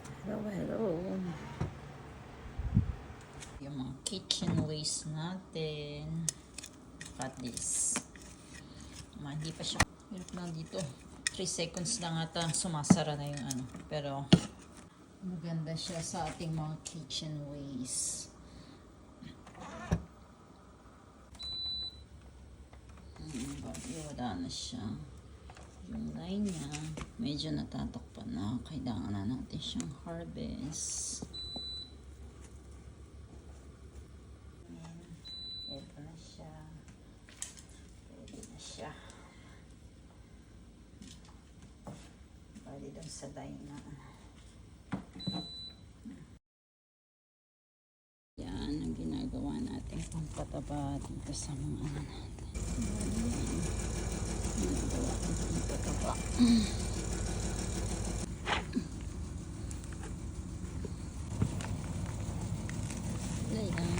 Hello, hello. Yung mga kitchen waste natin. Look at this. Hindi pa siya. Hirap lang dito. 3 seconds lang ata sumasara na yung ano. Pero maganda siya sa ating mga kitchen waste. Wala na siya. Yung line niya, medyo natatakpan na. Kailangan na natin siyang harvest. Ito na siya. Pwede na siya. Bali doon sa line na. Yan ang ginagawa natin pampataba dito sa mga ano natin. Ginagawa ko pampataba. Lay na.